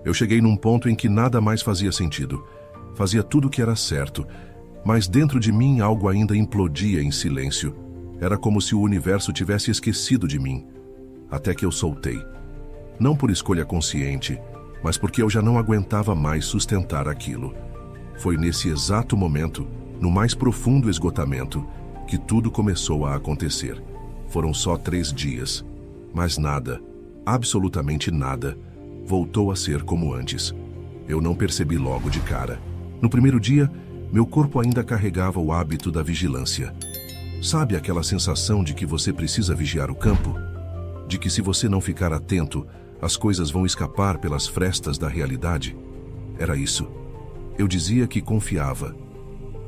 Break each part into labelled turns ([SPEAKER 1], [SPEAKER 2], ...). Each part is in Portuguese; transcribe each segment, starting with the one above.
[SPEAKER 1] Eu cheguei num ponto em que nada mais fazia sentido. Fazia tudo o que era certo, mas dentro de mim algo ainda implodia em silêncio. Era como se o universo tivesse esquecido de mim. Até que eu soltei. Não por escolha consciente, mas porque eu já não aguentava mais sustentar aquilo. Foi nesse exato momento, no mais profundo esgotamento, que tudo começou a acontecer. Foram só 3 dias, mas nada, absolutamente nada, voltou a ser como antes. Eu não percebi logo de cara. No primeiro dia, meu corpo ainda carregava o hábito da vigilância. Sabe aquela sensação de que você precisa vigiar o campo? De que se você não ficar atento, as coisas vão escapar pelas frestas da realidade? Era isso. Eu dizia que confiava,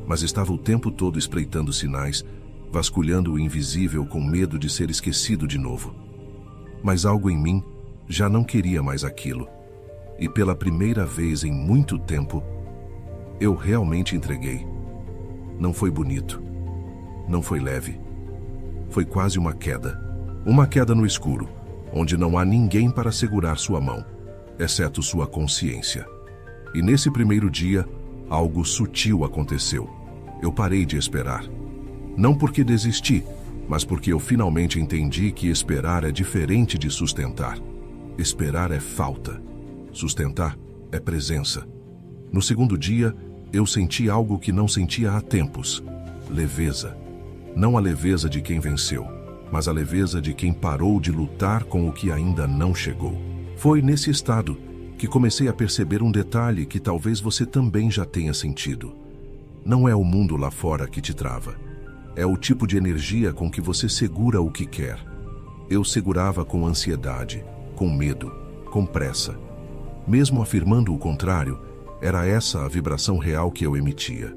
[SPEAKER 1] mas estava o tempo todo espreitando sinais, vasculhando o invisível com medo de ser esquecido de novo. Mas algo em mim já não queria mais aquilo. E pela primeira vez em muito tempo, eu realmente entreguei. Não foi bonito. Não foi leve. Foi quase uma queda. Uma queda no escuro, onde não há ninguém para segurar sua mão, exceto sua consciência. E nesse primeiro dia, algo sutil aconteceu. Eu parei de esperar. Não porque desisti, mas porque eu finalmente entendi que esperar é diferente de sustentar. Esperar é falta. Sustentar é presença. No segundo dia, eu senti algo que não sentia há tempos. Leveza. Não a leveza de quem venceu, mas a leveza de quem parou de lutar com o que ainda não chegou. Foi nesse estado que comecei a perceber um detalhe que talvez você também já tenha sentido. Não é o mundo lá fora que te trava. É o tipo de energia com que você segura o que quer. Eu segurava com ansiedade, com medo, com pressa. Mesmo afirmando o contrário, era essa a vibração real que eu emitia.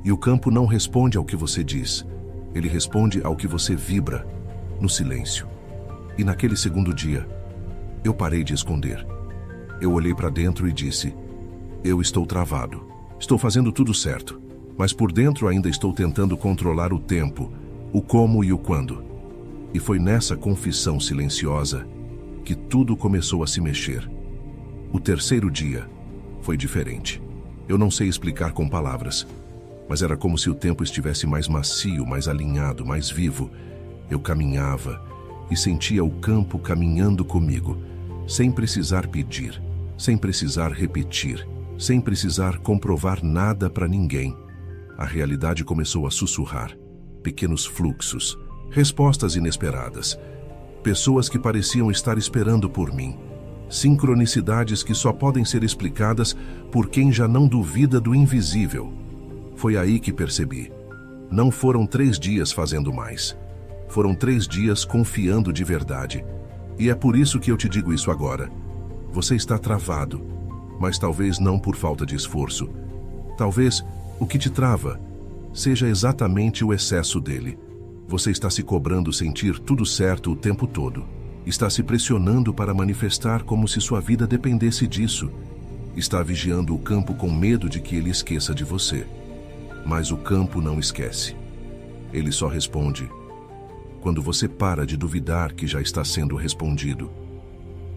[SPEAKER 1] E o campo não responde ao que você diz. Ele responde ao que você vibra, no silêncio. E naquele segundo dia, eu parei de esconder. Eu olhei para dentro e disse: eu estou travado. Estou fazendo tudo certo, mas por dentro ainda estou tentando controlar o tempo, o como e o quando. E foi nessa confissão silenciosa que tudo começou a se mexer. O terceiro dia foi diferente. Eu não sei explicar com palavras, mas era como se o tempo estivesse mais macio, mais alinhado, mais vivo. Eu caminhava e sentia o campo caminhando comigo, sem precisar pedir, sem precisar repetir, sem precisar comprovar nada para ninguém. A realidade começou a sussurrar. Pequenos fluxos, respostas inesperadas, pessoas que pareciam estar esperando por mim, sincronicidades que só podem ser explicadas por quem já não duvida do invisível. Foi aí que percebi. Não foram 3 dias fazendo mais. Foram 3 dias confiando de verdade. E é por isso que eu te digo isso agora. Você está travado, mas talvez não por falta de esforço. Talvez o que te trava seja exatamente o excesso dele. Você está se cobrando sentir tudo certo o tempo todo. Está se pressionando para manifestar como se sua vida dependesse disso. Está vigiando o campo com medo de que ele esqueça de você. Mas o campo não esquece. Ele só responde quando você para de duvidar que já está sendo respondido.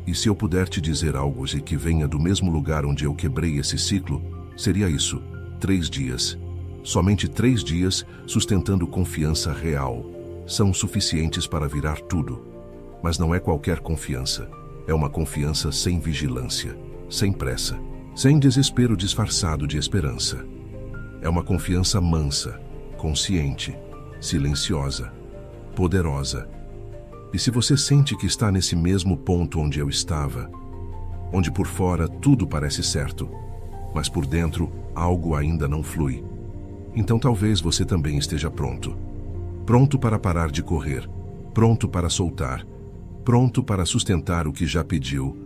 [SPEAKER 1] E se eu puder te dizer algo e que venha do mesmo lugar onde eu quebrei esse ciclo, seria isso: 3 dias. Somente 3 dias sustentando confiança real são suficientes para virar tudo. Mas não é qualquer confiança. É uma confiança sem vigilância, sem pressa, sem desespero disfarçado de esperança. É uma confiança mansa, consciente, silenciosa, poderosa. E se você sente que está nesse mesmo ponto onde eu estava, onde por fora tudo parece certo, mas por dentro algo ainda não flui, então talvez você também esteja pronto. Pronto para parar de correr, pronto para soltar, pronto para sustentar o que já pediu,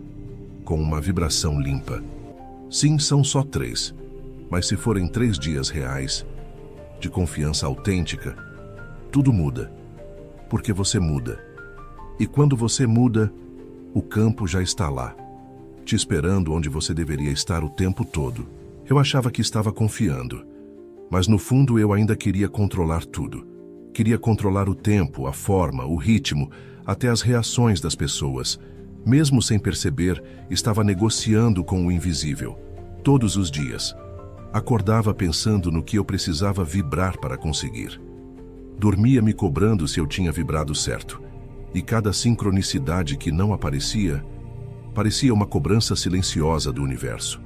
[SPEAKER 1] com uma vibração limpa. Sim, são só 3, mas se forem 3 dias reais, de confiança autêntica, tudo muda, porque você muda. E quando você muda, o campo já está lá, te esperando onde você deveria estar o tempo todo. Eu achava que estava confiando, mas no fundo eu ainda queria controlar tudo. Queria controlar o tempo, a forma, o ritmo, até as reações das pessoas. Mesmo sem perceber, estava negociando com o invisível. Todos os dias. Acordava pensando no que eu precisava vibrar para conseguir. Dormia me cobrando se eu tinha vibrado certo. E cada sincronicidade que não aparecia, parecia uma cobrança silenciosa do universo.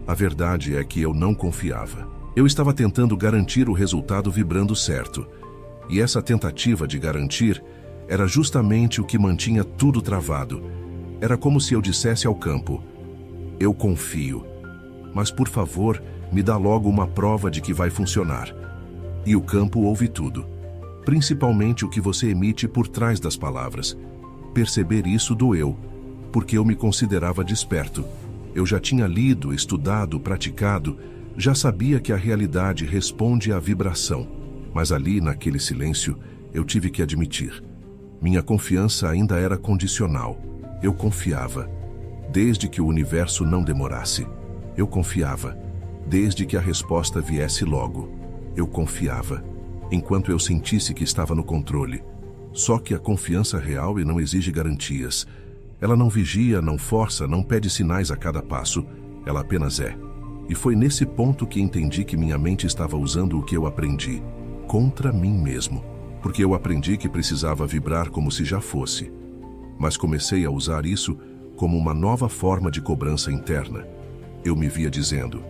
[SPEAKER 1] A verdade é que eu não confiava. Eu estava tentando garantir o resultado vibrando certo. E essa tentativa de garantir era justamente o que mantinha tudo travado. Era como se eu dissesse ao campo: eu confio, mas por favor, me dá logo uma prova de que vai funcionar. E o campo ouve tudo, principalmente o que você emite por trás das palavras. Perceber isso doeu, porque eu me considerava desperto. Eu já tinha lido, estudado, praticado, já sabia que a realidade responde à vibração. Mas ali, naquele silêncio, eu tive que admitir. Minha confiança ainda era condicional. Eu confiava, desde que o universo não demorasse. Eu confiava, desde que a resposta viesse logo. Eu confiava, enquanto eu sentisse que estava no controle. Só que a confiança real e não exige garantias. Ela não vigia, não força, não pede sinais a cada passo. Ela apenas é. E foi nesse ponto que entendi que minha mente estava usando o que eu aprendi contra mim mesmo. Porque eu aprendi que precisava vibrar como se já fosse. Mas comecei a usar isso como uma nova forma de cobrança interna. Eu me via dizendo: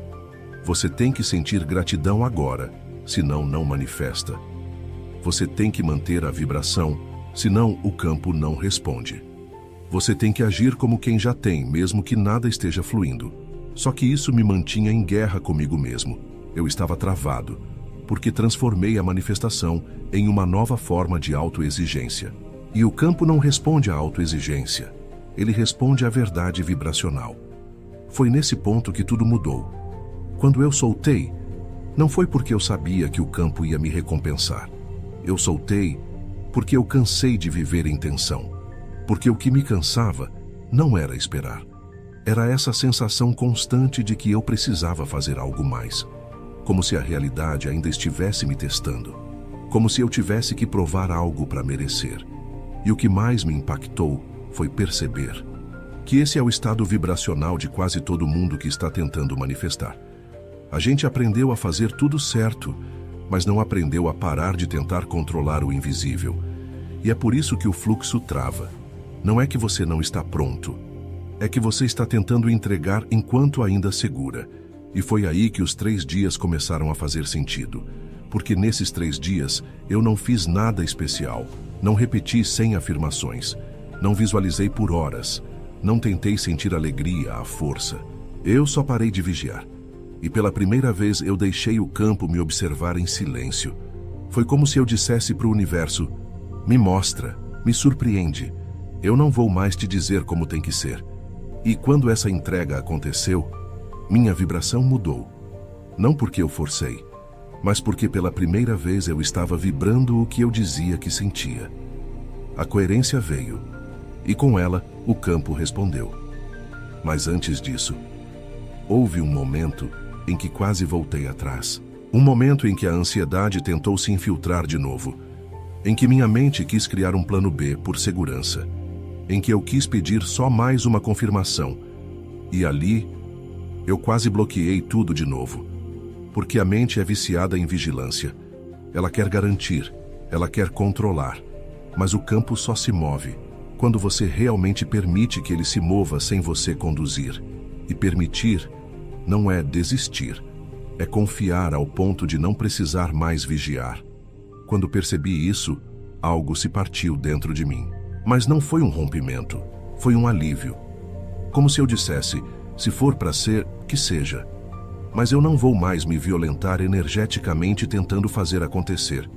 [SPEAKER 1] você tem que sentir gratidão agora, senão não manifesta. Você tem que manter a vibração, senão o campo não responde. Você tem que agir como quem já tem, mesmo que nada esteja fluindo. Só que isso me mantinha em guerra comigo mesmo. Eu estava travado, porque transformei a manifestação em uma nova forma de autoexigência. E o campo não responde à autoexigência. Ele responde à verdade vibracional. Foi nesse ponto que tudo mudou. Quando eu soltei, não foi porque eu sabia que o campo ia me recompensar. Eu soltei porque eu cansei de viver em tensão. Porque o que me cansava não era esperar. Era essa sensação constante de que eu precisava fazer algo mais. Como se a realidade ainda estivesse me testando. Como se eu tivesse que provar algo para merecer. E o que mais me impactou foi perceber que esse é o estado vibracional de quase todo mundo que está tentando manifestar. A gente aprendeu a fazer tudo certo, mas não aprendeu a parar de tentar controlar o invisível. E é por isso que o fluxo trava. Não é que você não está pronto. É que você está tentando entregar enquanto ainda segura. E foi aí que os 3 dias começaram a fazer sentido. Porque nesses 3 dias eu não fiz nada especial. Não repeti 100 afirmações. Não visualizei por horas. Não tentei sentir alegria à força. Eu só parei de vigiar. E pela primeira vez eu deixei o campo me observar em silêncio. Foi como se eu dissesse para o universo: me mostra, me surpreende. Eu não vou mais te dizer como tem que ser. E quando essa entrega aconteceu, minha vibração mudou. Não porque eu forcei, mas porque pela primeira vez eu estava vibrando o que eu dizia que sentia. A coerência veio, e com ela o campo respondeu. Mas antes disso, houve um momento em que quase voltei atrás. Um momento em que a ansiedade tentou se infiltrar de novo. Em que minha mente quis criar um plano B por segurança. Em que eu quis pedir só mais uma confirmação. E ali, eu quase bloqueei tudo de novo. Porque a mente é viciada em vigilância. Ela quer garantir, ela quer controlar. Mas o campo só se move quando você realmente permite que ele se mova sem você conduzir. E permitir não é desistir, é confiar ao ponto de não precisar mais vigiar. Quando percebi isso, algo se partiu dentro de mim. Mas não foi um rompimento, foi um alívio. Como se eu dissesse: se for para ser, que seja. Mas eu não vou mais me violentar energeticamente tentando fazer acontecer.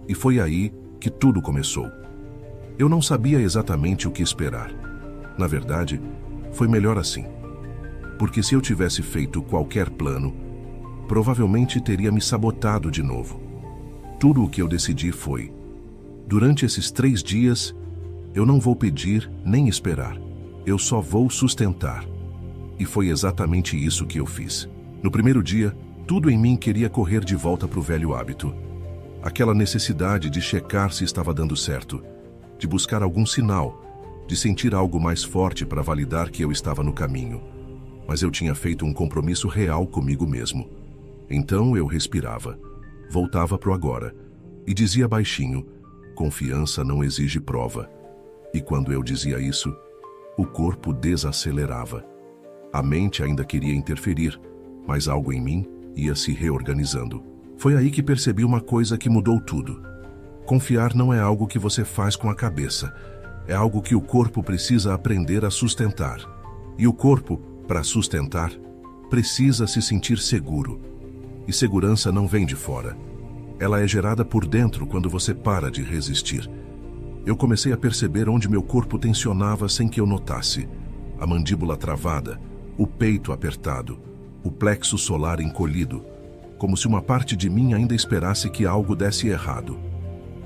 [SPEAKER 1] E foi aí que tudo começou. Eu não sabia exatamente o que esperar. Na verdade, foi melhor assim. Porque se eu tivesse feito qualquer plano, provavelmente teria me sabotado de novo. Tudo o que eu decidi foi: durante esses 3 dias, eu não vou pedir nem esperar. Eu só vou sustentar. E foi exatamente isso que eu fiz. No primeiro dia, tudo em mim queria correr de volta para o velho hábito. Aquela necessidade de checar se estava dando certo, de buscar algum sinal, de sentir algo mais forte para validar que eu estava no caminho. Mas eu tinha feito um compromisso real comigo mesmo. Então eu respirava, voltava pro agora e dizia baixinho: confiança não exige prova. E quando eu dizia isso, o corpo desacelerava. A mente ainda queria interferir, mas algo em mim ia se reorganizando. Foi aí que percebi uma coisa que mudou tudo. Confiar não é algo que você faz com a cabeça. É algo que o corpo precisa aprender a sustentar. E o corpo, para sustentar, precisa se sentir seguro. E segurança não vem de fora. Ela é gerada por dentro quando você para de resistir. Eu comecei a perceber onde meu corpo tensionava sem que eu notasse. A mandíbula travada, o peito apertado, o plexo solar encolhido, como se uma parte de mim ainda esperasse que algo desse errado.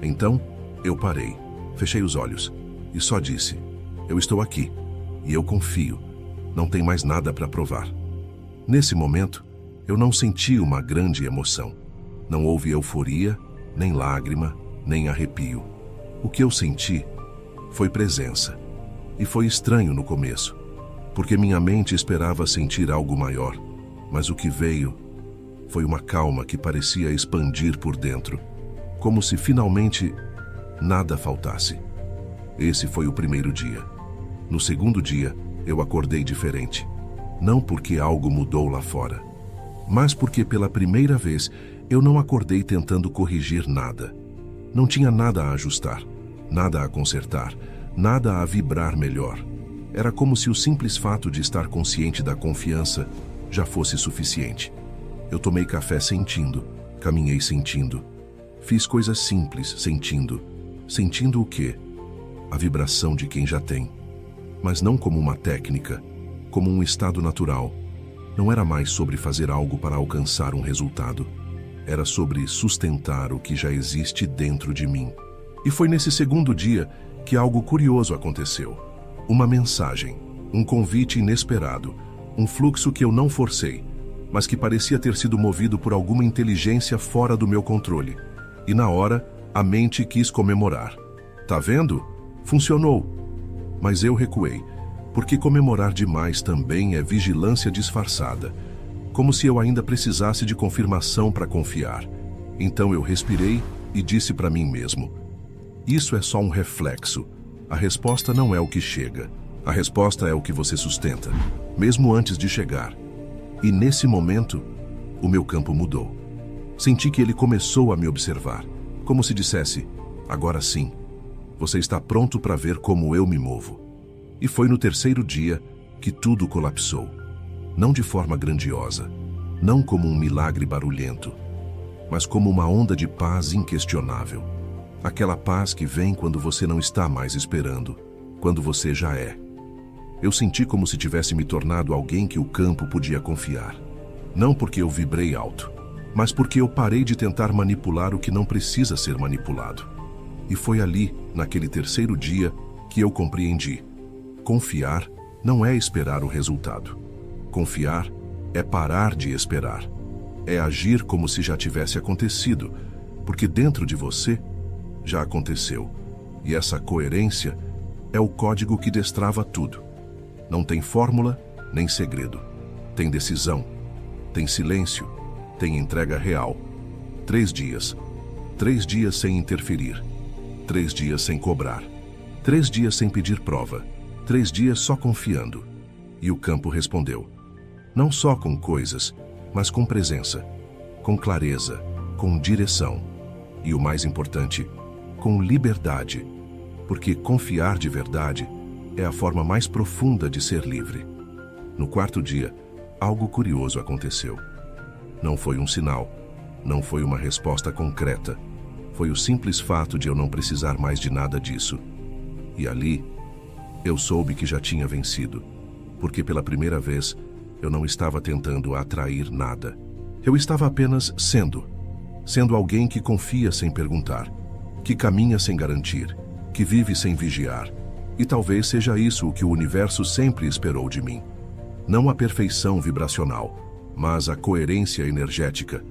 [SPEAKER 1] Então, eu parei, fechei os olhos e só disse: eu estou aqui e eu confio. Não tem mais nada para provar. Nesse momento, eu não senti uma grande emoção. Não houve euforia, nem lágrima, nem arrepio. O que eu senti foi presença. E foi estranho no começo, porque minha mente esperava sentir algo maior, mas o que veio foi uma calma que parecia expandir por dentro, como se finalmente nada faltasse. Esse foi o primeiro dia. No segundo dia, eu acordei diferente. Não porque algo mudou lá fora, mas porque pela primeira vez eu não acordei tentando corrigir nada. Não tinha nada a ajustar, nada a consertar, nada a vibrar melhor. Era como se o simples fato de estar consciente da confiança já fosse suficiente. Eu tomei café sentindo, caminhei sentindo. Fiz coisas simples sentindo. Sentindo o quê? A vibração de quem já tem. Mas não como uma técnica, como um estado natural. Não era mais sobre fazer algo para alcançar um resultado. Era sobre sustentar o que já existe dentro de mim. E foi nesse segundo dia que algo curioso aconteceu. Uma mensagem, um convite inesperado, um fluxo que eu não forcei, mas que parecia ter sido movido por alguma inteligência fora do meu controle. E na hora, a mente quis comemorar. Tá vendo? Funcionou. Mas eu recuei, porque comemorar demais também é vigilância disfarçada, como se eu ainda precisasse de confirmação para confiar. Então eu respirei e disse para mim mesmo: isso é só um reflexo. A resposta não é o que chega. A resposta é o que você sustenta, mesmo antes de chegar. E nesse momento, o meu campo mudou. Senti que ele começou a me observar, como se dissesse: agora sim, você está pronto para ver como eu me movo. E foi no terceiro dia que tudo colapsou. Não de forma grandiosa, não como um milagre barulhento, mas como uma onda de paz inquestionável. Aquela paz que vem quando você não está mais esperando, quando você já é. Eu senti como se tivesse me tornado alguém que o campo podia confiar. Não porque eu vibrei alto, mas porque eu parei de tentar manipular o que não precisa ser manipulado. E foi ali, naquele terceiro dia, que eu compreendi. Confiar não é esperar o resultado. Confiar é parar de esperar. É agir como se já tivesse acontecido, porque dentro de você já aconteceu. E essa coerência é o código que destrava tudo. Não tem fórmula, nem segredo. Tem decisão, tem silêncio, tem entrega real. 3 dias. 3 dias sem interferir. 3 dias sem cobrar. 3 dias sem pedir prova. 3 dias só confiando. E o campo respondeu. Não só com coisas, mas com presença, com clareza, com direção. E o mais importante, com liberdade. Porque confiar de verdade é a forma mais profunda de ser livre. No 4º dia, algo curioso aconteceu. Não foi um sinal, não foi uma resposta concreta. Foi o simples fato de eu não precisar mais de nada disso. E ali, eu soube que já tinha vencido. Porque pela primeira vez, eu não estava tentando atrair nada. Eu estava apenas sendo alguém que confia sem perguntar, que caminha sem garantir, que vive sem vigiar. E talvez seja isso o que o universo sempre esperou de mim. Não a perfeição vibracional, mas a coerência energética.